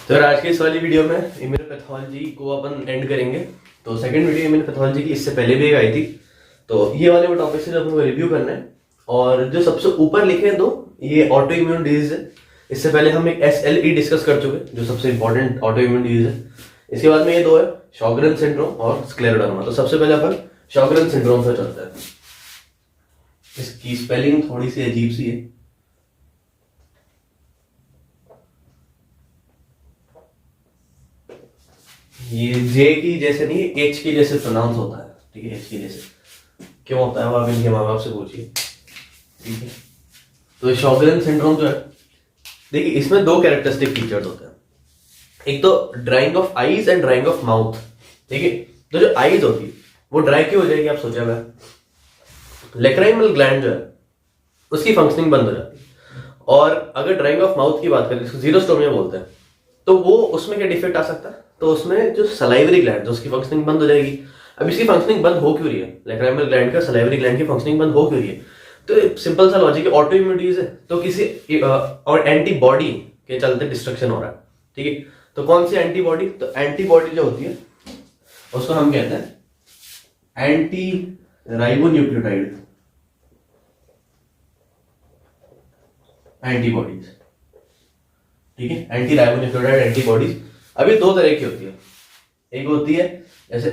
तो आज की इस वाली वीडियो में इम्यूनोपैथोलॉजी को अपन एंड करेंगे। तो सेकंड वीडियो इम्यूनोपैथोलॉजी की इससे पहले भी एक आई थी, तो ये वाले वो टॉपिक से जो अपन को रिव्यू करना है। और जो सबसे ऊपर लिखे हैं दो, ये ऑटो इम्यून डिजीज है। इससे पहले हम एक SLE डिस्कस कर चुके हैं, जो सबसे इंपॉर्टेंट ऑटो इम्यून डिजीज है। इसके बाद में ये दो है, शॉगरेन सिंड्रोम और स्क्लेरोडर्मा। तो सबसे पहले अपन शॉगरेन सिंड्रोम से चलते हैं। इसकी स्पेलिंग थोड़ी सी अजीब सी है, ये जे की जैसे नहीं, एच की जैसे प्रोनाउंस होता है। ठीक है, एच की जैसे क्यों होता है वो आप इनके माँ बाप से पूछिए। ठीक है, तो शॉगरेन सिंड्रोम जो है, देखिए इसमें दो कैरेक्टरिस्टिक फीचर्स होते हैं। एक तो drying of eyes and drying of mouth. ठीक है, तो जो आईज होती है वो ड्राई क्यों हो जाएगी, आप सोचा हुआ है लेक्राइमल ग्लैंड जो है उसकी फंक्शनिंग बंद हो जाती है। और अगर ड्राइंग ऑफ माउथ की बात करें, जिसको जीरोस्टोमिया बोलते हैं, तो वो उसमें क्या डिफेक्ट आ सकता है, तो उसमें जो सलाइवरी ग्लैंड जो उसकी फंक्शनिंग बंद हो जाएगी। अब इसकी फंक्शनिंग बंद हो क्यों रही है, लेक्राइमल ग्लैंड का सलाइवरी ग्लैंड की फंक्शनिंग बंद हो क्यों रही है, तो सिंपल सा लॉजिक है, ऑटो इम्यून डिजीज है, तो किसी और एंटीबॉडी के चलते डिस्ट्रक्शन हो रहा है। ठीक है, तो कौन सी एंटीबॉडी, तो एंटीबॉडी जो होती है उसको हम कहते हैं एंटी राइबोन्यूक्लियोटाइड एंटीबॉडीज। ठीक है, एंटी राइबोन्यूक्लियोटाइड एंटीबॉडीज। अभी दो तरह की होती है, एक होती है जैसे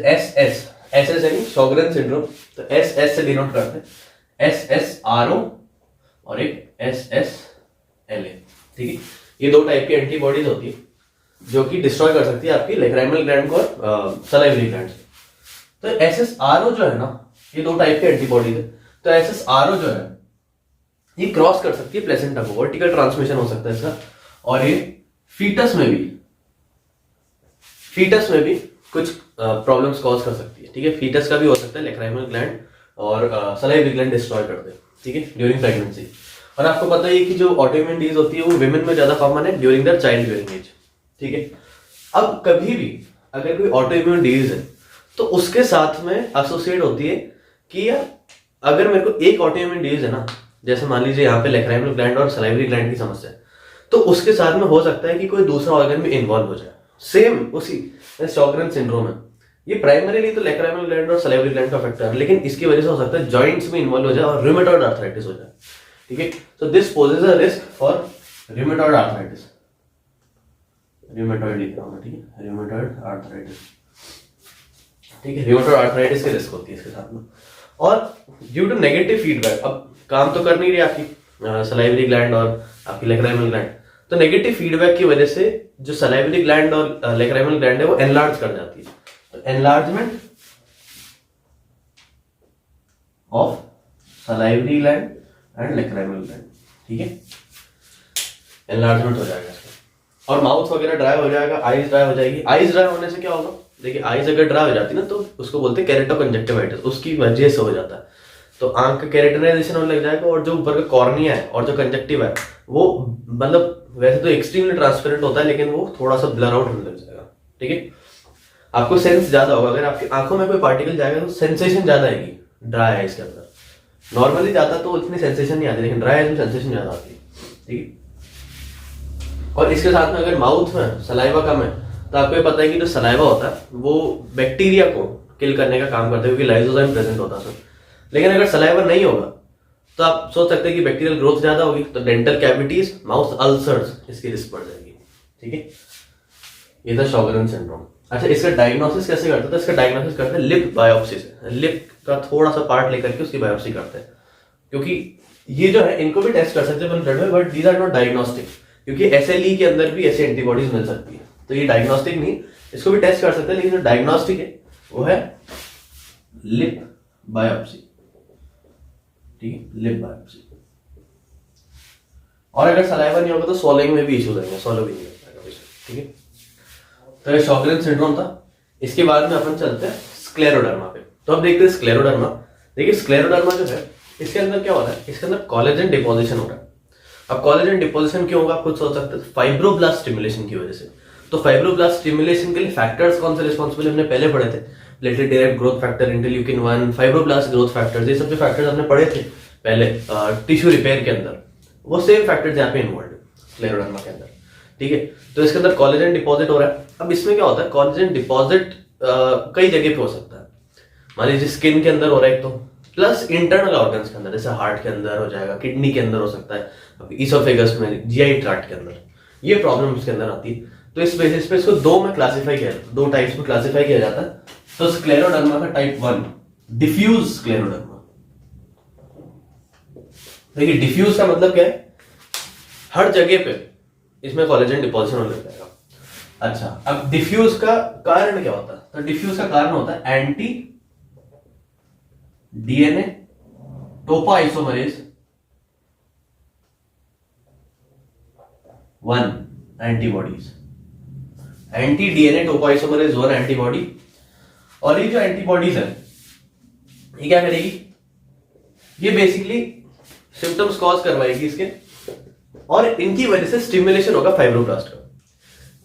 SS यानी शॉगरेन सिंड्रोम, तो SS से डिनोट करते हैं SSRO और एक SSLA। ठीक है, ये दो टाइप की एंटीबॉडीज होती है जो कि डिस्ट्रॉय कर सकती है आपकी लेक्राइमल ग्लैंड को और सलाइवरी ग्लैंड। तो SSRO जो है ना, ये दो टाइप के एंटीबॉडीज है। तो SSRO जो है ये क्रॉस कर सकती है प्लेसेंटा को, वर्टिकल ट्रांसमिशन हो सकता है इसका। और ये फीटस में भी कुछ प्रॉब्लम्स कॉज कर सकती है। ठीक है, फीटस का भी हो सकता है लेक्राइमल ग्लैंड और सलाइवरी ग्लैंड डिस्ट्रॉय कर दे। ठीक है, ड्यूरिंग प्रेगनेंसी। और आपको पता है कि जो ऑटो इम्यून डिजीज होती है वो विमेन में ज्यादा कॉमन है during their childbearing age. ठीक है, अब कभी भी अगर कोई ऑटो इम्यून डिजीज है तो उसके साथ में एसोसिएट होती है कि यार अगर मेरे को एक ऑटो इम्यून डिजीज है ना, जैसे मान लीजिए यहाँ पे लेक्राइमल ग्लैंड और सलाइवरी ग्लैंड की समस्या है, तो उसके साथ में हो सकता है कि कोई दूसरा ऑर्गन भी इन्वॉल्व हो जाए। सेम उसी शॉगरेन सिंड्रोम है, ये प्राइमरीली तो लेक्राइमल ग्लैंड और सलाइवरी ग्लैंड का फैक्टर है, लेकिन इसकी वजह से हो सकता है जॉइंट्स में इन्वॉल्व हो जाए और रूमेटॉइड आर्थराइटिस हो जाए। ठीक है, so this poses a risk for rheumatoid arthritis. Rheumatoid लिख रहा हूं, ठीक है, रूमेटॉइड आर्थराइटिस। ठीक है, रूमेटॉइड आर्थराइटिस की रिस्क होती है इसके साथ में। और ड्यू टू नेगेटिव फीडबैक, अब काम तो कर नहीं रही आपकी सलाइवरी ग्लैंड और आपकी लेक्राइमल ग्लैंड, तो नेगेटिव फीडबैक की वजह से जो सलाइवरी ग्लैंड और लेक्राइमल ग्लैंड है वो एनलार्ज कर जाती है। तो enlargement of salivary gland and lacrimal gland. ठीक है, एनलार्जमेंट हो जाएगा इसका, और माउथ वगैरह ड्राई हो जाएगा, आईज ड्राई हो जाएगी। आईज ड्राई होने से क्या होगा, देखिए आईज अगर ड्राई हो जाती है ना तो उसको बोलते हैं केरेटोकंजक्टिवाइटिस, उसकी वजह से हो जाता है। तो आंख का केरेटिनाइजेशन होने लग जाएगा, और जो ऊपर का कॉर्निया है और जो कंजक्टिव है वो मतलब वैसे तो एक्सट्रीमली ट्रांसपेरेंट होता है, लेकिन वो थोड़ा सा ब्लर आउट होने लग जाएगा। ठीक है, आपको सेंस ज्यादा होगा, अगर आपकी आंखों में कोई पार्टिकल जाएगा तो सेंसेशन ज्यादा आएगी ड्राई आईज के अंदर। नॉर्मली जाता तो इतनी सेंसेशन नहीं आती, लेकिन ड्राई आईज में सेंसेशन ज्यादा आती है। ठीक है, और इसके साथ में अगर माउथ में सलाइवा कम है तो आपको ये पता है कि जो सलाइवा होता है वो बैक्टीरिया को किल करने का काम करता है, क्योंकि लाइसोजाइम प्रेजेंट होता है। लेकिन अगर सलाइवा नहीं होगा तो आप सोच सकते हैं कि बैक्टीरियल ग्रोथ ज्यादा होगी, तो डेंटल कैविटीज, माउथ अल्सर्स, इसकी रिस्क बढ़ जाएगी। ठीक है, ये था शॉगरेन सिंड्रोम। अच्छा, इसका डायग्नोसिस कैसे करते हैं, तो इसका डायग्नोसिस करते हैं लिप बायोप्सी से। लिप का थोड़ा सा पार्ट लेकर के उसकी बायोप्सी करते हैं, क्योंकि ये जो है इनको भी टेस्ट कर सकते हैं ब्लड में, but these are not diagnostic, क्योंकि SLE के अंदर भी ऐसी एंटीबॉडीज मिल सकती है। तो ये डायग्नोस्टिक नहीं, इसको भी टेस्ट कर सकते हैं, लेकिन जो डायग्नोस्टिक है वो है लिप बायोप्सी। ठीक है, लिप बायोप्सी। और अगर सलाइवा नहीं होगा तो swallowing में भी इश्यूज आएंगे, swallow भी नहीं कर पाएगा पेशेंट। ठीक है, तो ये शॉगरेन सिंड्रोम था। इसके बाद में अपन चलते हैं स्क्लेरोडर्मा पे। तो अब देखते हैं स्क्लेरोडर्मा। देखिए स्क्लेरोडर्मा जो है, इसके अंदर क्या हो रहा है, इसके अंदर कोलेजन डिपोजिशन हो रहा है। अब कोलेजन डिपोजिशन क्यों होगा, आप खुद सोच सकते हैं, फाइब्रोब्लास्ट स्टिमुलेशन की वजह से। तो फाइब्रोब्लास्ट स्टिमुलेशन के लिए फैक्टर्स कौन से रिस्पॉन्सिबल, हमने पहले पढ़े थे, platelet derived growth factor, interleukin 1, fibroblast growth factors, ये सब जो फैक्टर्स हमने पढ़े थे पहले टिश्यू रिपेयर के अंदर, वो सेम फैक्टर्स यहाँ पे इन्वॉल्व है स्क्लेरोडर्मा के अंदर। ठीक है। तो इसके अंदर कोलेजन डिपॉजिट हो रहा है। अब इसमें क्या होता है, कोलेजन डिपॉजिट कई जगह पे हो सकता है। मान लीजिए स्किन के अंदर हो रहा है एक तो, प्लस इंटरनल ऑर्गन्स के अंदर, जैसे हार्ट के अंदर हो जाएगा, किडनी के अंदर हो सकता है, ईसोफेगस में, जीआई ट्रैक्ट के अंदर, ये प्रॉब्लम इसके अंदर आती है। तो इस बेसिस पे इसको दो में क्लासिफाई किया, दो टाइप्स में क्लासिफाई किया जाता है। तो स्क्लेरोडर्मा का टाइप 1 डिफ्यूज स्क्लेरोडर्मा। देखिए डिफ्यूज का मतलब क्या है, हर जगह पे इसमें कोलेजन डिपॉजिशन होने लग जाएगा। अच्छा, अब डिफ्यूज का कारण क्या होता है, तो डिफ्यूज का कारण होता है anti DNA topoisomerase 1 antibodies, anti DNA topoisomerase 1 antibody. और ये जो एंटीबॉडीज है ये क्या करेगी, ये बेसिकली सिम्टम्स कॉज करवाएगी इसके, और इनकी वजह से स्टिमुलेशन होगा फाइब्रोब्लास्ट का।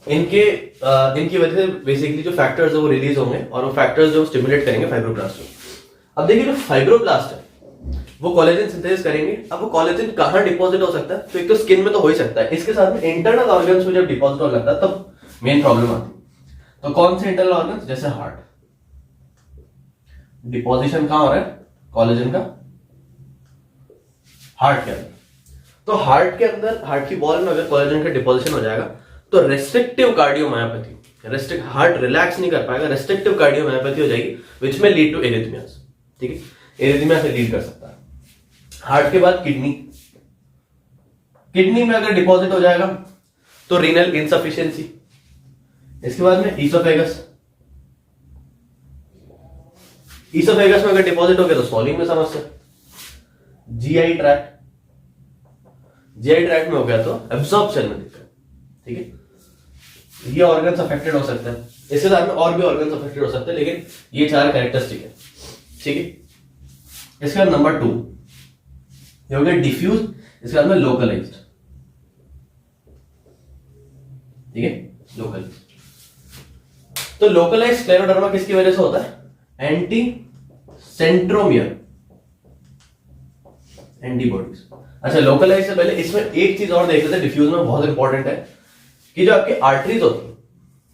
इनकी वजह से बेसिकली जो फैक्टर्स है वो रिलीज होंगे, और वो फैक्टर्स जो स्टिमुलेट करेंगे फाइब्रोब्लास्ट को। अब देखिए जो फाइब्रोब्लास्ट है वो कोलेजन सिंथेसिस करेंगे। अब वो कोलेजन कहां डिपॉजिट हो सकता है, तो एक तो स्किन में तो हो ही सकता है, इसके साथ में इंटरनल ऑर्गन्स में जब डिपॉजिट होने लगता है तब मेन प्रॉब्लम आती है। तो कौन से इंटरनल ऑर्गन्स, जैसे हार्ट, डिपॉजिशन कहां हो रहा है कोलेजन का, हार्ट के अंदर। तो हार्ट के अंदर, हार्ट की बॉल में अगर कोलेजन का डिपॉजिशन हो जाएगा तो रेस्ट्रिक्टिव कार्डियोमायोपैथी, हार्ट रिलैक्स नहीं कर पाएगा, रेस्ट्रिक्टिव कार्डियोमायोपैथी हो जाएगी, विच में लीड टू एरिथमियास। ठीक है, एरिथमिया से लीड कर सकता है। हार्ट के बाद किडनी, किडनी में अगर डिपॉजिट हो जाएगा तो रीनल इनसफिशिएंसी। इसके बाद में ईसोफेगस, ईसोफेगस में अगर डिपॉजिट हो गया तो स्वॉलिंग में समस्या। जीआई ट्रैक्ट, जीआई ट्रैक्ट में हो गया तो एब्जॉर्प्शन में दिक्कत। ठीक है, ये ऑर्गन्स अफेक्टेड हो सकते हैं, इसके साथ में और भी ऑर्गन्स अफेक्टेड हो सकते हैं, लेकिन ये 4 कैरेक्टरिस्टिक है। ठीक है, इसके बाद नंबर 2 ये हो गया डिफ्यूज, इसके बाद में लोकलाइज्ड। ठीक है, लोकलाइज्ड। तो लोकलाइज्ड स्क्लेरोडर्मा किसकी वजह से होता है, एंटी सेंट्रोमियर एंटीबॉडीज। अच्छा, लोकलाइज से पहले इसमें एक चीज और देख लेते हैं, डिफ्यूज में बहुत इंपॉर्टेंट है कि जो आपकी आर्टरीज होती है,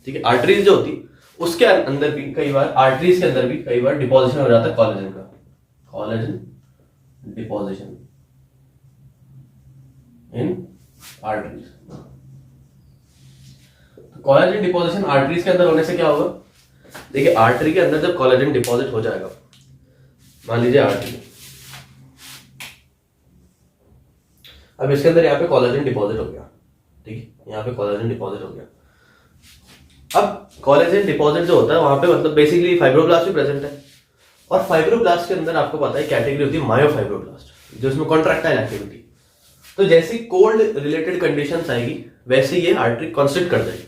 ठीक है, आर्टरीज जो होती उसके अंदर भी कई बार, आर्टरीज के अंदर भी कई बार डिपॉजिशन हो जाता है कोलेजन का, कोलेजन डिपॉजिशन इन आर्टरीज। कोलेजन डिपॉजिशन आर्टरीज के अंदर होने से क्या होगा, देखिए आर्टरी के अंदर जब कोलेजन डिपॉजिट हो जाएगा, मान लीजिए आर्टरी, अब इसके अंदर यहाँ पे कोलेजन डिपॉजिट हो गया, ठीक है, यहाँ पे कोलेजन डिपॉजिट हो गया। अब कोलेजन डिपॉजिट जो होता है वहां पे मतलब बेसिकली फाइब्रोब्लास्ट भी प्रेजेंट है, और फाइब्रोब्लास्ट के अंदर आपको पता है कैटेगरी होती है मायोफाइब्रोब्लास्ट, जो इसमें कॉन्ट्रैक्टाइल एक्टिविटी। तो जैसी कोल्ड रिलेटेड कंडीशंस आएगी वैसे ये आर्टरी कॉन्स्ट्रिक्ट कर देगी।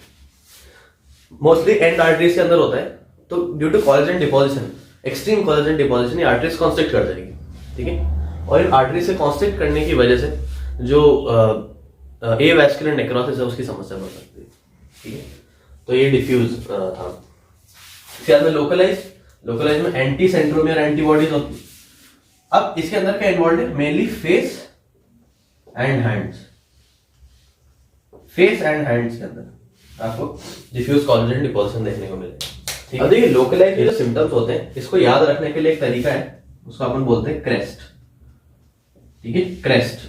मोस्टली एंड आर्टरीज के अंदर होता है, तो due to collagen deposition, extreme collagen deposition, ये आर्टरीज कॉन्स्ट्रिक्ट कर देगी। ठीक है, और इन आर्टरी से कॉन्स्ट्रिक्ट करने की वजह से जो एवास्कुलर नेक्रोसिस है उसकी समस्या बढ़ सकती है। ठीक है, तो ये डिफ्यूज था। इसके बाद में लोकलाइज में एंटी सेंट्रोमियर एंटीबॉडीज होती है। अब इसके अंदर क्या इन्वॉल्व है, mainly face and hands, face and hands के अंदर आपको डिफ्यूज कोलेजन डिपॉजिशन देखने को मिलेगा। ठीक है, देखिए लोकलाइज जो सिम्टम्स होते हैं इसको याद रखने के लिए एक तरीका है, उसको अपन बोलते हैं क्रेस्ट। ठीक है, क्रेस्ट,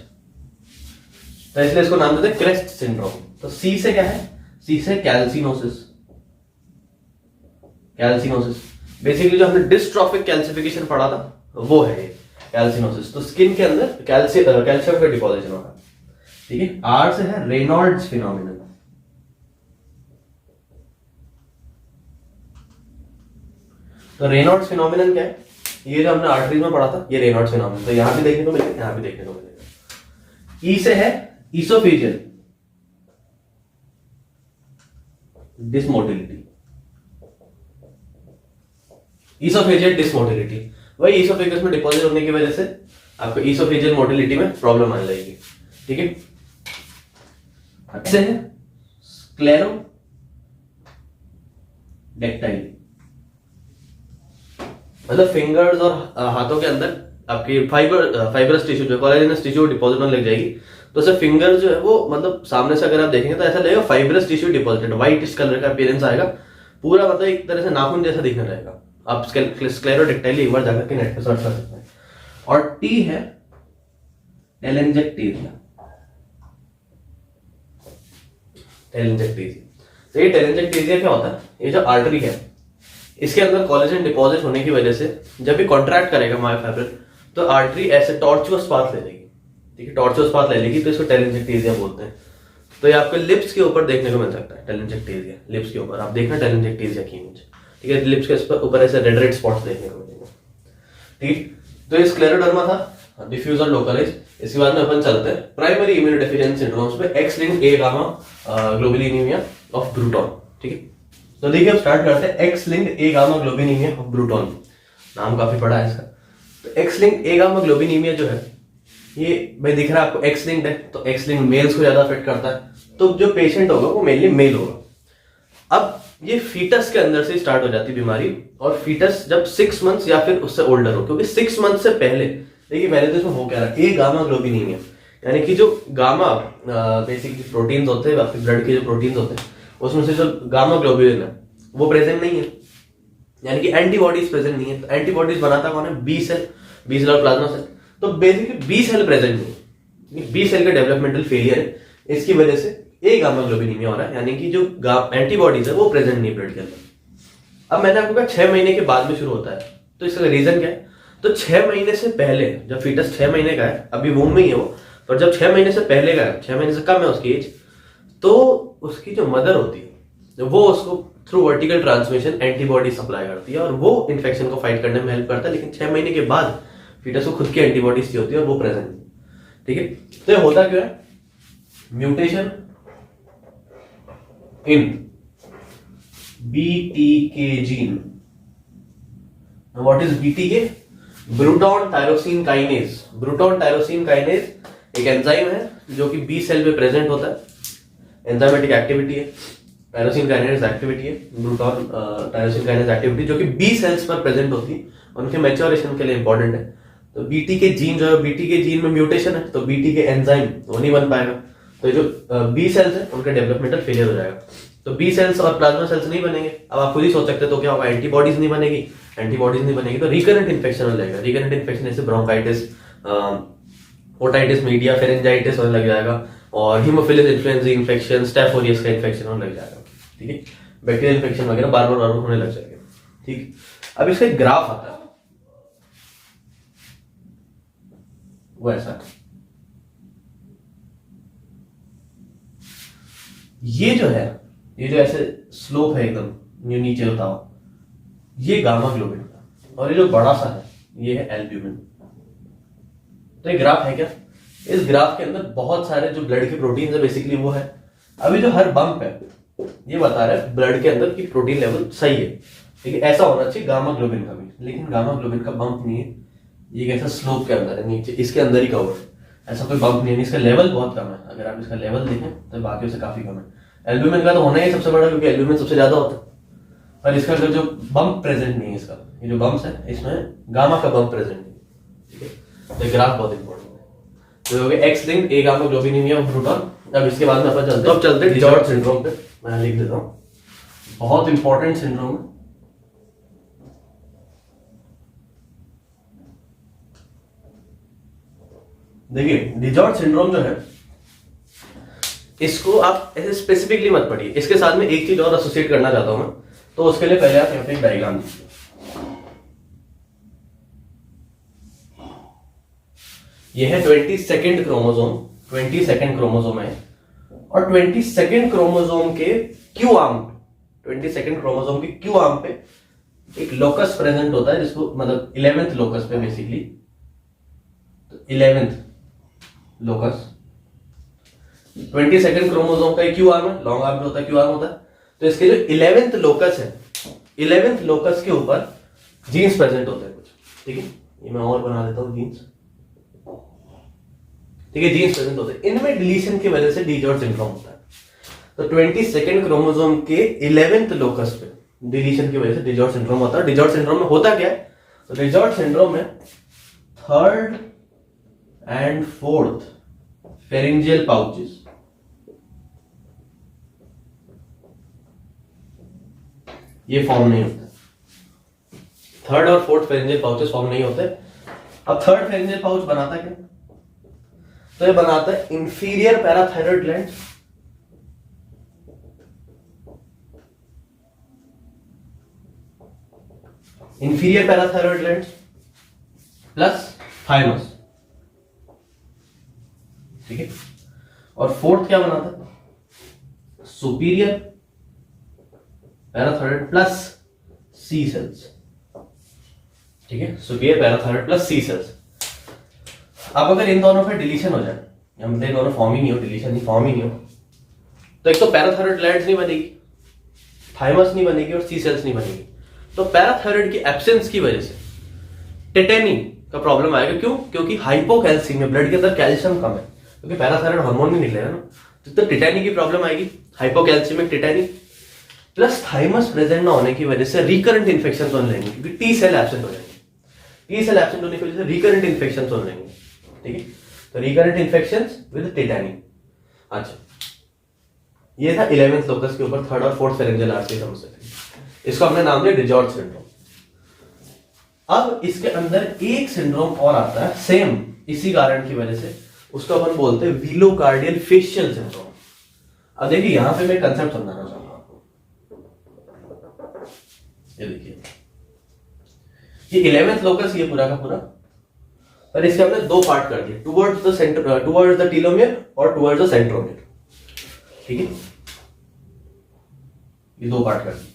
तो इसलिए इसको नाम देते हैं क्रेस्ट सिंड्रोम। तो सी से क्या है, सी से कैल्सिनोसिस। कैल्सिनोसिस बेसिकली जो हमने डिस्ट्रॉफिक कैल्सिफिकेशन पढ़ा था वो है ये कैल्सिनोसिस। तो स्किन के अंदर कैल्शियम का डिपॉजिशन होगा। ठीक है, आर से है रेनॉल्ड्स फिनोमिनन। तो रेनॉल्ड्स फिनोमिनन क्या है, ये जो हमने आर्टरीज में पढ़ा था ये रेनॉल्ड्स फिनोमिनन, तो यहां भी देखने को मिलेगा, यहां भी देखने को मिलेगा। ई से है ईसोफेजियल डिसमोटिलिटी, ईसोफेजियल डिसमोटिलिटी, वही ईसोफेगस में डिपॉजिट होने की वजह से आपको ईसोफेजियल मोटिलिटी में प्रॉब्लम आने लगेगी। ठीक है, अच्छे है स्क्लेरो डेक्टाइल, मतलब फिंगर्स और हाथों के अंदर आपकी फाइबरस टिश्यू जो कोलेजनस टिश्यू डिपॉजिट होने लग जाएगी, तो ऐसे फिंगर जो है वो मतलब सामने से अगर आप देखेंगे तो ऐसा लगेगा फाइब्रस टिश्यू डिपॉजिटेड, व्हाइट इस कलर का अपीयरेंस आएगा, पूरा मतलब एक तरह से नाखून जैसा दिखने रहेगा। आप स्क्लेरोडेक्टाइली एक बार जाकर के नेट पे सर्च कर सकते हैं। और टी है टेलेंजेक्टेरिया। तो ये टेलेंजेक्टेरिया क्या होता है? ये जो आर्टरी है इसके अंदर कोलेजन डिपॉजिट होने की वजह से जब भी कॉन्ट्रैक्ट करेगा मायोफाइब्रिल तो आर्टरी ऐसे टॉर्चुअस पाथ ले लेगी, ठीक है, टॉर्चुअस पाथ ले लेगी, तो इसको टेलेंजेक्टेरिया बोलते हैं। तो ये आपको लिप्स के ऊपर देखने को मिल सकता है, टेलेंजेक्टेरिया लिप्स के ऊपर। आप देखना टेलेंजेक्टेरिया की इमेज, ठीक है, लिप्स के ऊपर ऐसे रेड रेड स्पॉट्स देखने को मिलेंगे, ठीक। तो ये स्क्लेरोडर्मा था, डिफ्यूज और लोकलाइज। इसके बाद में अपन चलते हैं प्राइमरी इम्यूनोडेफिशिएंसी सिंड्रोम्स पे, X linked agammaglobulinemia of Bruton, ठीक है। तो देखिए अब स्टार्ट करते हैं X linked agammaglobulinemia of Bruton. नाम काफी बड़ा है इसका। तो X linked agammaglobulinemia जो है ये भाई दिख रहा है आपको, एक्स लिंक्ड है तो एक्स लिंक्ड मेल्स को ज्यादा अफेक्ट करता है, तो जो पेशेंट होगा वो मेनली मेल होगा। अब ये फीटस के अंदर से स्टार्ट हो जाती है बीमारी, और फीटस जब 6 मंथ्स या फिर उससे ओल्डर हो, क्योंकि 6 मंथ से पहले, देखिए पहले तो इसमें हो क्या रहा है, ए गामा ग्लोबुलिनीमिया यानी कि जो गामा बेसिकली प्रोटीन्स होते हैं, आपके ब्लड के जो प्रोटीन्स होते हैं उसमें से जो गामा ग्लोबुलिन है वो प्रेजेंट नहीं है, यानी कि एंटीबॉडीज प्रेजेंट नहीं है। तो एंटीबॉडीज बनाता कौन है? बी सेल और प्लाज्मा सेल। तो बेसिकली बी सेल प्रेजेंट नहीं है, बी सेल का डेवलपमेंटल फेलियर है, इसकी वजह से ए गामा ग्लोबुलिनीमिया हो रहा है, यानी कि जो एंटीबॉडीज है वो प्रेजेंट नहीं ब्लड के अंदर। अब मैंने आपको कहा 6 महीने के बाद में शुरू होता है, तो इसका रीजन क्या है? तो 6 महीने से पहले, जब फीटस 6 महीने का है, अभी वूम में ही है वो, पर जब 6 महीने से पहले का है, 6 महीने से कम है उसकी एज, तो उसकी जो मदर होती है वो उसको through vertical transmission antibody supply करती है, और वो इन्फेक्शन को फाइट करने में हेल्प करता है। लेकिन 6 महीने के बाद फीटस को खुद की एंटीबॉडीज होती है और वो प्रेजेंट, ठीक है। तो ये होता क्यों है? Mutation in BTK gene. What is BTK? Bruton tyrosine kinase. Bruton tyrosine kinase एक एंजाइम है जो कि बी सेल में प्रेजेंट होता है, एंजाइमेटिक एक्टिविटी है, टायरोसिन काइनेज एक्टिविटी है, ब्रूटॉन टायरोसिन काइनेज एक्टिविटी जो कि बी सेल्स पर प्रेजेंट होती है, उनके मैच्योरेशन के लिए इंपॉर्टेंट है। तो BTK जीन जो है, BTK जीन में म्यूटेशन है तो BTK एंजाइम वो नहीं बन पाएगा, तो जो बी सेल्स है उनका डेवलपमेंटल फेलियर हो जाएगा। तो बी सेल्स और प्लाज्मा सेल्स नहीं बनेंगे। अब आप खुद ही सोच सकते हैं तो क्या होगा? एंटीबॉडीज नहीं बनेगी, एंटीबॉडीज नहीं बनेगी तो रिकरेंट इन्फेक्शन हो जाएगा। रिकरेंट इन्फेक्शन जैसे ब्रोंकाइटिस, ओटाइटिस मीडिया, फेरेंजाइटिस होने लग जाएगा, और Haemophilus influenza infection, staph aureus का इन्फेक्शन होने लग जाएगा, ठीक है। बैक्टीरियल इन्फेक्शन वगैरह बार बार होने लग जाएगा, ठीक। अब इसका एक ग्राफ आता है, वो ऐसा, ये जो है, ये जो ऐसे स्लोप है एकदम नीचे होता हुआ, ये गामा ग्लोबिन का, और ये जो बड़ा सा है ये है एल्ब्यूमिन। तो ये ग्राफ है क्या? इस ग्राफ के अंदर बहुत सारे जो ब्लड के प्रोटीन है बेसिकली वो है। अभी जो हर बम्प है ये बता रहा है ब्लड के अंदर की प्रोटीन लेवल सही है, ठीक है, ऐसा होना चाहिए गामा ग्लोबिन का भी, लेकिन गामा ग्लोबिन का बम्प नहीं है, ये कैसा स्लोप के अंदर है, नीचे इसके अंदर ही कवर है, ऐसा कोई बम्प नहीं है, इसका लेवल बहुत कम है। अगर आप इसका लेवल देखें तो बाकी से काफी कम है। एल्ब्यूमिन का तो होना ही सबसे बड़ा, क्योंकि एल्ब्यूमिन सबसे ज्यादा होता है, पर इसका जो बम्प प्रेजेंट नहीं है, इसका ये जो बम्प्स है इसमें गामा का बम्प प्रेजेंट नहीं है, ठीक है। तो ग्राफ बहुत इंपॉर्टेंट है। तो हो गया X linked agammaglobulinemia of Bruton. अब इसके बाद में अपन चलते हैं, अब चलते हैं डिजॉर्ड सिंड्रोम पे। मैं लिख देता हूं, बहुत इंपॉर्टेंट सिंड्रोम है। देखिए डिजॉर्ड सिंड्रोम जो है इसको आप ऐसे स्पेसिफिकली मत पढ़िए, इसके साथ में एक चीज और एसोसिएट करना चाहता हूं मैं, तो उसके लिए पहले आप यहाँ पे एक डायग्राम दीजिए। ये है 22nd क्रोमोसोम, 22nd क्रोमोसोम है, और 22nd क्रोमोसोम के क्यू आर्म, 22nd क्रोमोसोम के क्यू आर्म पे एक लोकस प्रेजेंट होता है, जिसको मतलब 11th लोकस पे बेसिकली, तो 11th लोकस 22nd क्रोमोसोम का क्यू आर्म है, लॉन्ग आर्म होता है, क्यू आर्म होता है। तो इसके जो 11th लोकस है, 11th लोकस के ऊपर जीन्स प्रेजेंट होते हैं कुछ, ठीक है, ये मैं और बना देता हूं जीन्स, ठीक है, जीन्स प्रेजेंट होते हैं, इनमें डिलीशन की वजह से डिजॉर्ड सिंड्रोम होता है। तो 22nd क्रोमोसोम के 11th लोकस पे डिलीशन की वजह से डिजॉर्ड सिंड्रोम होता है। डिजॉर्ड सिंड्रोम में होता क्या है? तो डिजॉर्ड सिंड्रोम में 3rd and 4th pharyngeal pouches, ये फॉर्म नहीं होते। थर्ड और फोर्थ फेरिंजियल पाउचेस फॉर्म नहीं होते। अब थर्ड फेरिंजियल पाउच बनाता क्या? तो ये बनाता है inferior parathyroid gland, inferior parathyroid gland plus thymus, ठीक है। और फोर्थ क्या बनाता है? सुपीरियर पैराथायरॉइड प्लस सी सेल्स, ठीक है। सुपीरियर पैराथायरॉइड प्लस सी सेल्स। अब अगर इन दोनों पे डिलीशन हो जाए, या मतलब दोनों फॉर्म ही नहीं हो, डिलीशन नहीं, फॉर्म ही नहीं हो, तो एक तो पैराथायरॉइड ग्लैंड्स नहीं बनेगी, थाइमस नहीं बनेगी और सी सेल्स नहीं बनेगी। तो पैराथायरॉइड की एब्सेंस की वजह से टेटेनी का प्रॉब्लम आएगा। क्यों? क्योंकि हाइपोकैल्सीमिया, ब्लड के अंदर कैल्शियम कम है, क्योंकि पैराथायरॉइड हार्मोन नहीं निकलेगा ना, तो टेटेनी की प्रॉब्लम आएगी, हाइपोकैल्सीमिक टेटेनी। प्लस थाइमस प्रेजेंट ना होने की वजह से रिकरेंट इन्फेक्शन होने लगेंगे, क्योंकि टी सेल एब्सेंट हो जाएंगे। टी सेल एब्सेंट होने की वजह से रिकरेंट इन्फेक्शन होने लगेंगे, ठीक है। तो रिकरेंट इन्फेक्शन विद टेटेनी। अच्छा, ये था 11th लोकस के ऊपर थर्ड और फोर्थ फेरेंजियल आर्च की समस्या थी। इसको हमने नाम दिया डिजॉर्ड सिंड्रोम। अब इसके अंदर एक सिंड्रोम और आता है सेम इसी कारण की वजह से, उसको अपन बोलते हैं विलोकार्डियल फेशियल सिंड्रोम। अब देखिए यहां पे मैं कंसेप्ट समझाना चाहूंगा आपको। ये देखिए, ये 11th लोकस, ये पूरा का पूरा, पर इसके हमने दो पार्ट कर दिए, towards the centre, towards the telomere और टुवर्ड्स द सेंट्रोमियर, ठीक है। ये दो पार्ट कर दिए।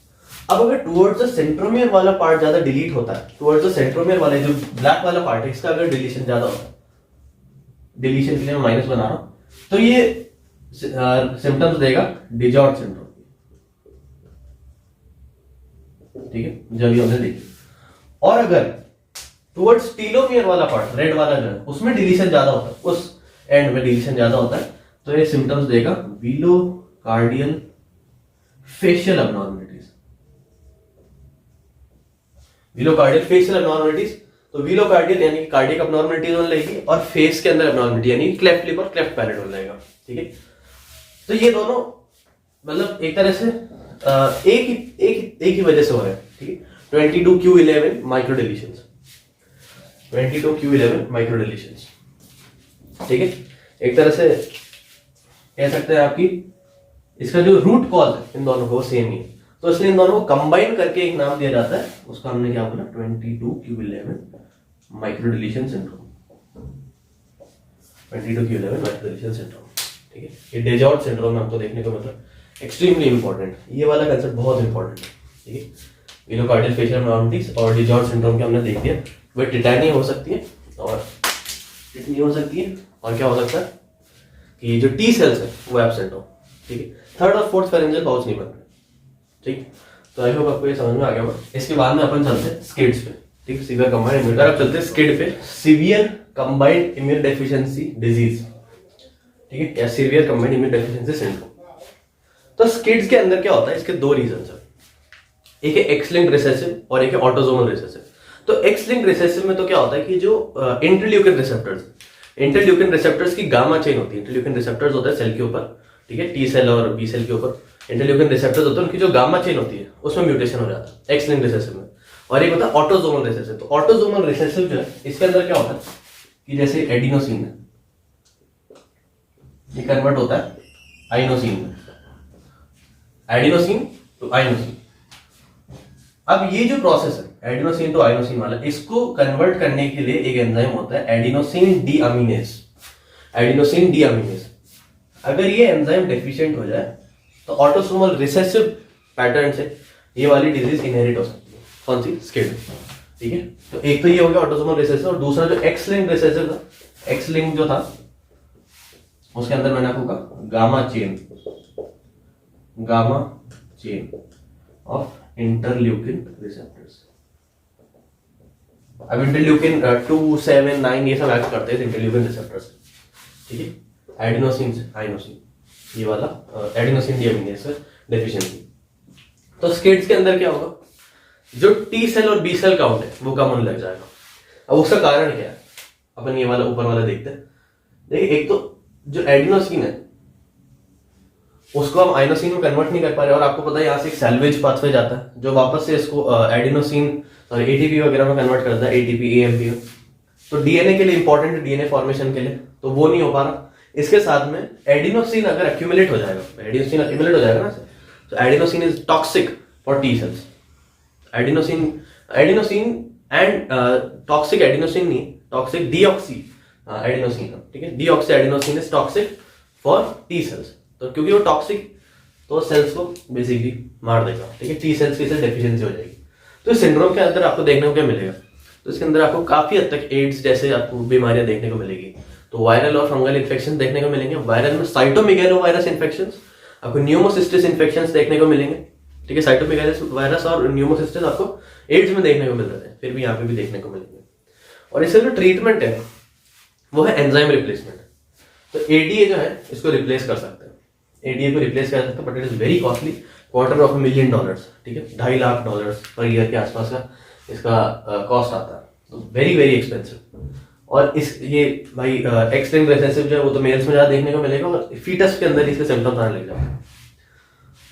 अब अगर टुवर्ड्स द सेंट्रोमियर वाला पार्ट ज्यादा डिलीट होता है, टुवर्ड्स द सेंट्रोमियर वाला जो ब्लैक वाला पार्ट है, इसका अगर डिलीशन ज्यादा होता है, डिलीशन के लिए मैं माइनस बना रहा हूं, तो ये सिम्टम्स देगा डिजॉर्ड सिंड्रोम, ठीक है, जो भी हमने देखी। और अगर टुवर्ड्स टीलोमियर वाला पार्ट, रेड वाला जो है, उसमें डिलीशन ज्यादा होता है, उस एंड में डिलीशन ज्यादा होता है, तो ये सिम्टम्स देगा विलोकार्डियल फेशियल अबनॉर्मलिटीज। विलोकार्डियल फेशियल अबनॉर्मलिटीज, तो विलोकार्डियल यानी कार्डियक अबनॉर्मलिटीज होने लगेगी, और फेस के अंदर अबनॉर्मलिटी यानी क्लेफ्ट लिप और क्लेफ्ट पैलेट होने लगेगा, ठीक है। तो ये दोनों मतलब एक तरह से एक ही वजह से हो रहा है, ठीक है। 22q11 micro deletions, 22q11 micro deletions, ठीक है। एक तरह से कह सकते हैं आपकी इसका जो रूट कॉज है इन दोनों को वो सेम ही है, तो इसलिए इन दोनों को कंबाइन करके एक नाम दिया जाता है, उसका हमने क्या बोला 22q11 micro deletion syndrome, 22q11 micro deletion syndrome, ठीक है। ये डिजॉर्ड सिंड्रोम में हमको देखने को मतलब एक्सट्रीमली इंपॉर्टेंट, ये वाला कंसेप्ट बहुत इंपॉर्टेंट है, ठीक है। विलोकार्डियल फेशियल अबनॉर्मलिटीज और डिजॉर्ड सिंड्रोम के हमने देख दिया। वह टिटैनी हो सकती है और टिटनी हो सकती है, और क्या हो सकता है कि जो टी सेल्स है वो एब्सेंट हो, ठीक है। थर्ड और फोर्थ फेरेंजियल पाउच नहीं बन रहे, ठीक। तो आई होप आपको ये समझ में आ गया होगा। इसके बाद में अपन चलते हैं स्किड्स पे, ठीक है, सीवियर कंबाइंड इम्यून। अब चलते हैं स्किड पे, severe combined immune deficiency disease, ठीक है, या severe combined immune deficiency syndrome. तो स्किड्स के अंदर क्या होता है, इसके दो रीजन है, एक है एक्स लिंक्ड रिसेसिव और एक है ऑटोसोमल रिसेसिव। तो एक्स लिंक्ड रिसेसिव में तो क्या होता है कि जो इंटरल्यूकिन रिसेप्टर्स की गामा चेन होती है, इंटरल्यूकिन रिसेप्टर्स होते हैं सेल के ऊपर, ठीक है, टी सेल और बी सेल के ऊपर इंटरल्यूकिन रिसेप्टर्स होते हैं, उनकी जो गामा चेन होती है उसमें म्यूटेशन हो जाता है एक्स लिंक्ड रिसेसिव में। और एक होता है ऑटोसोमल रिसेसिव। तो ऑटोसोमल रिसेसिव जो है इसके अंदर क्या होता है कि जैसे एडिनोसिन है, ये कन्वर्ट होता है आइनोसिन में, एडिनोसिन टू आइनोसिन। अब ये जो प्रोसेस है एडिनोसिन टू आइनोसिन वाला, इसको कन्वर्ट करने के लिए एक एंजाइम होता है एडिनोसिन डीअमीनेज, एडिनोसिन डीअमीनेज। अगर ये एंजाइम डेफिशिएंट हो जाए तो ऑटोसोमल रिसेसिव पैटर्न से ये वाली डिजीज इनहेरिट हो सकती है। कौन सी? स्किड, ठीक है। तो एक तो ये हो गया ऑटोसोमल रिसेसिव, और दूसरा जो एक्स लिंक्ड रिसेसिव था, एक्स लिंक जो था उसके अंदर मैंने आपको कहा gamma chain of interleukin receptors. अब इंटरल्यूकिन 2, 7, 9 ये सब एक्ट करते हैं इंटरल्यूकिन रिसेप्टर्स, ठीक है, एडिनोसिन से आइनोसिन, ये वाला एडिनोसिन डीअमीनेज डेफिशिएंसी। तो स्किड्स के अंदर क्या होगा, जो टी सेल और बी सेल काउंट है वो कम होने लग जाएगा। अब उसका कारण क्या है, अपन ये वाला ऊपर वाला देखते हैं। देखिए, एक तो जो एडिनोसिन है उसको हम आइनोसिन में कन्वर्ट नहीं कर पा रहे, और आपको पता है यहाँ से एक सैल्वेज पाथवे जाता है जो वापस से इसको एडिनोसिन सॉरी एटीपी वगैरह में कन्वर्ट करता है, एटीपी एएमपी में। तो डीएनए के लिए इंपॉर्टेंट है, डीएनए फॉर्मेशन के लिए, तो वो नहीं हो पा रहा। इसके साथ में एडिनोसिन अगर एक्यूमुलेट हो जाएगा, एडिनोसिन एक्यूमुलेट हो जाएगा ना, तो adenosine is toxic for T cells. Adenosine and toxic adenosine नहीं, टॉक्सिक डीऑक्सी एडिनोसिन, ठीक है, deoxy adenosine is toxic for T cells. तो क्योंकि वो टॉक्सिक, तो सेल्स को बेसिकली मार देगा, ठीक है, टी सेल्स की डेफिशिएंसी हो जाएगी। तो इस सिंड्रोम के अंदर आपको देखने को क्या मिलेगा, तो इसके अंदर आपको काफी हद तक एड्स जैसे आपको बीमारियां देखने को मिलेगी। तो वायरल और फंगल इन्फेक्शन देखने को मिलेंगे। वायरल में साइटोमेगालोवायरस इन्फेक्शंस, आपको न्यूमोसिस्टिस इन्फेक्शंस देखने को मिलेंगे, ठीक है। साइटोमेगालोवायरस और न्यूमोसिस्टिस आपको एड्स में देखने को मिल रहे हैं, फिर भी यहाँ पे भी देखने को मिलेंगे। और इसका जो ट्रीटमेंट है वो है एंजाइम रिप्लेसमेंट। तो एडीए जो है इसको रिप्लेस कर सकते हैं, एडीए को रिप्लेस कर सकते हैं, but it is very costly, $250,000, ठीक है, $2.5 लाख पर ईयर के आसपास का इसका कॉस्ट आता है, तो वेरी वेरी एक्सपेंसिव। और इस ये भाई एक्स लिंक्ड रिसेसिव जो है वो तो मेल्स में ज्यादा देखने को मिलेगा, और फीटस के अंदर इसके सिम्टम्स आने लग जाते हैं।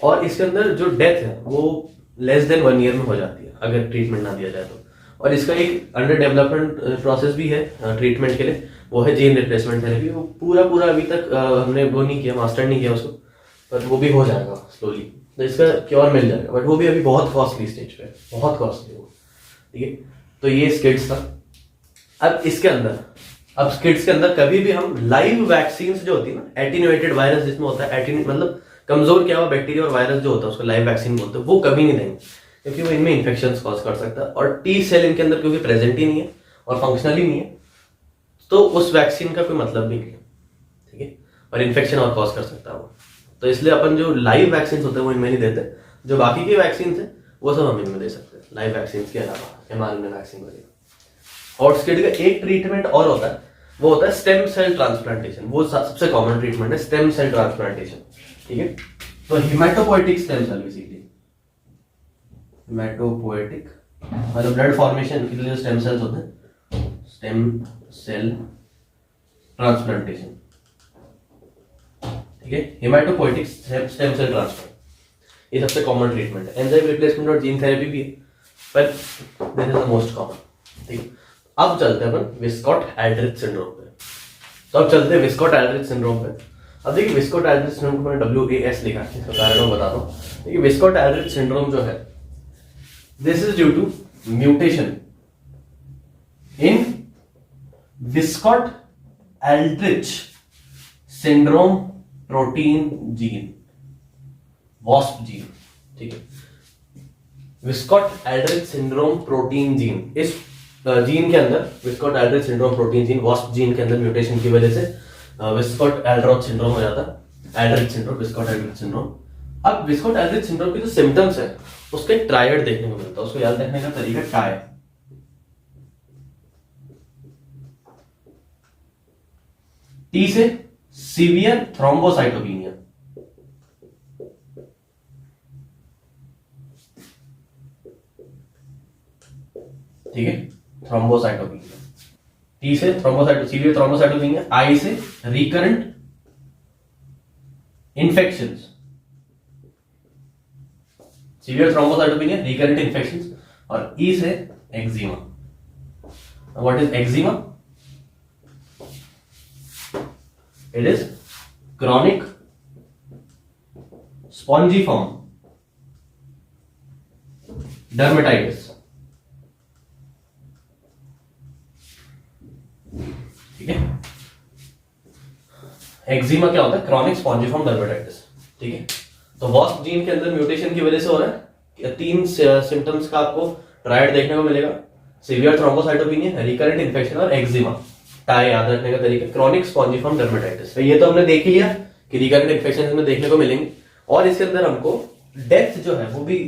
और इसके अंदर जो डेथ है वो लेस देन 1 ईयर में हो जाती है अगर ट्रीटमेंट ना दिया जाए तो। और इसका एक अंडर डेवलपमेंट प्रोसेस भी है ट्रीटमेंट के लिए, वो है जीन रिप्लेसमेंट थेरेपी। वो पूरा अभी तक हमने वो नहीं किया, मास्टर नहीं किया उसको, पर वो भी हो जाएगा स्लोली, तो इसका क्योर मिल जाएगा, बट वो भी अभी बहुत कॉस्टली स्टेज पे है, बहुत कॉस्टली वो, ठीक है। तो ये स्किड्स था। अब इसके अंदर, अब स्किड्स के अंदर कभी भी हम लाइव वैक्सीन जो होती है ना, एटीन्यूएटेड वायरस जिसमें होता है, मतलब कमजोर क्या हुआ बैक्टीरिया और वायरस जो होता है उसको लाइव वैक्सीन बोलते हैं, वो कभी नहीं देंगे, क्योंकि वो इनमें इन्फेक्शन कॉज कर सकता है। और टी सेल इनके अंदर क्योंकि प्रेजेंट ही नहीं है और फंक्शनली नहीं है, तो उस वैक्सीन का कोई मतलब भी नहीं है, ठीक है, और इन्फेक्शन और कॉज कर सकता है वो। तो इसलिए अपन जो लाइव वैक्सीन होते हैं वो इनमें नहीं देते, जो बाकी की वैक्सीन है वो सब हम इनमें दे सकते हैं, लाइव वैक्सीन के अलावा mRNA वैक्सीन वगैरह। और स्किड का एक ट्रीटमेंट और होता है, वो होता है स्टेम सेल ट्रांसप्लांटेशन। वो सबसे कॉमन ट्रीटमेंट है स्टेम सेल ट्रांसप्लांटेशन, ठीक है। तो haematopoietic stem cell basically, haematopoietic मतलब ब्लड फॉर्मेशन के लिए स्टेम सेल्स होते हैं, स्टेम सेल ट्रांसप्लांटेशन, ठीक है, हिमेटोपोएटिक स्टेम सेल ट्रांसप्लांट, ये सबसे कॉमन ट्रीटमेंट है। एंजाइम रिप्लेसमेंट और जीन थेरेपी भी है, पर this is the most common, ठीक है। अब चलते हैं अपन विस्कॉट-एल्ड्रिच सिंड्रोम पे। तो अब चलते हैं विस्कॉट-एल्ड्रिच सिंड्रोम पे। अब देखिए विस्कॉट-एल्ड्रिच सिंड्रोम को मैंने WAS लिखा है, इसका कारण मैं बताता हूँ। देखिए विस्कॉट-एल्ड्रिच सिंड्रोम जो है, this is due to mutation in Wiskott Aldrich syndrome protein gene, वॉस्प जीन, ठीक है। विस्कॉट-एल्ड्रिच सिंड्रोम प्रोटीन जीन, इस जीन के अंदर विस्कॉट-एल्ड्रिच सिंड्रोम प्रोटीन जीन वॉस्प जीन के अंदर म्यूटेशन की वजह से विस्कॉट-एल्ड्रिच सिंड्रोम हो जाता है, एल्ड्रिच सिंड्रोम, विस्कॉट-एल्ड्रिच सिंड्रोम। अब विस्कॉट-एल्ड्रिच सिंड्रोम के जो सिम्टम्स है उसका एक ट्रायड देखने को मिलता है, उसको याद रखने का तरीका क्या है। टी से सीवियर थ्रोम्बोसाइटोपेनिया, ठीक है, थ्रोम्बोसाइटोपेनिया, टी से सीवियर थ्रोम्बोसाइटोपेनिया, आई से recurrent infections, severe thrombocytopenia, recurrent infections, और ई से eczema. What is eczema? It is chronic spongiform dermatitis, ठीक है। एक्जिमा क्या होता है? क्रॉनिक स्पॉन्जिफॉर्म डर्मेटाइटिस, ठीक है। तो वॉस्प जीन के अंदर म्यूटेशन की वजह से हो रहा है। 3 सिम्टम्स का आपको ट्रायड देखने को मिलेगा, सीवियर थ्रोम्बोसाइटोपेनिया, रिकरेंट इन्फेक्शन और एक्जिमा। टाई याद रखने का तरीका क्रॉनिक स्पॉन्जिफॉर्म डर्मेटाइटिस। तो ये तो हमने देख लिया कि रिकरेंट इन्फेक्शन में देखने को मिलेंगे, और इसके अंदर हमको डेथ जो है वो भी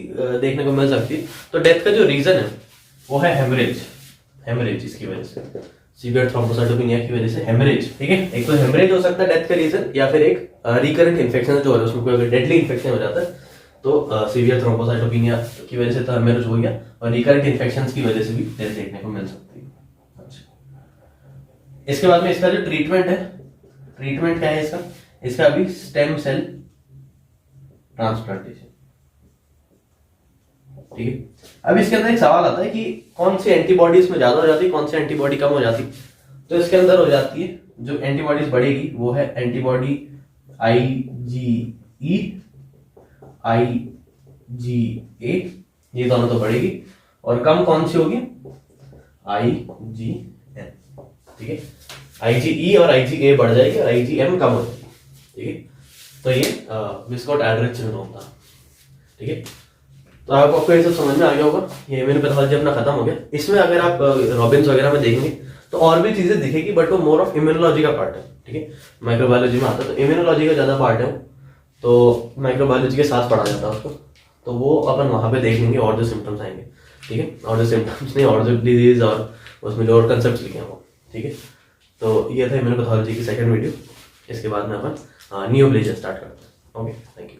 देखने को मिल सकती है। तो डेथ का जो रीजन है वो है हेमरेज इसकी वजह से, सीवियर थ्रोम्बोसाइटोपेनिया की वजह से हेमरेज, ठीक है। एक तो हेमरेज हो सकता है डेथ का रीजन, या फिर एक रिकरेंट इन्फेक्शन जो है उसमें कोई अगर डेडली इन्फेक्शन हो जाता है तो सीवियर थ्रोम्बोसाइटोपेनिया की वजह से तो हेमरेज हो गया, और रिकरेंट इन्फेक्शंस की वजह से भी डेथ देखने को मिल सकती है। अच्छा, इसके बाद में इसका जो ट्रीटमेंट है, ट्रीटमेंट क्या है इसका? इसका अभी स्टेम सेल ट्रांसप्लांटेशन, ठीक है। अब इसके अंदर एक सवाल आता है कि कौन सी एंटीबॉडी इसमें ज्यादा हो जाती है, कौन सी एंटीबॉडी कम हो जाती है। तो इसके अंदर हो जाती है, जो एंटीबॉडीज बढ़ेगी वो है एंटीबॉडी IgE, IgA, ये दोनों तो बढ़ेगी। और कम कौन सी होगी? IgM, ठीक है। IgE और IgA बढ़ जाएगी और IgM कम हो जाएगी, ठीक है। तो ये विस्कोट-एल्ड्रिच सिंड्रोम था, ठीक है। तो आपको ये सब समझ में आ गया होगा। ये इम्यूनोपैथोलॉजी अपना खत्म हो गया। इसमें अगर आप रॉबिन्स वगैरह में देखेंगे तो और भी चीजें दिखेगी, बट वो मोर ऑफ इम्यूनोलॉजी का पार्ट है, ठीक है। माइक्रोबायोलॉजी में आता है तो इम्यूनोलॉजी का ज्यादा पार्ट है, तो माइक्रोबायोलॉजी के साथ पढ़ा जाता है उसको। तो वो अपन वहां पे देख लेंगे और जो सिम्टम्स आएंगे, ठीक है। और जो सिम्टम्स नहीं, और जो डिजीज और उसमें जो और कंसेप्ट लिखे हैं वो, ठीक है। तो ये था इम्यूनोपैथोलॉजी की सेकंड वीडियो। इसके बाद में अपन नियोप्लेजिया स्टार्ट करते हैं। Okay, thank you.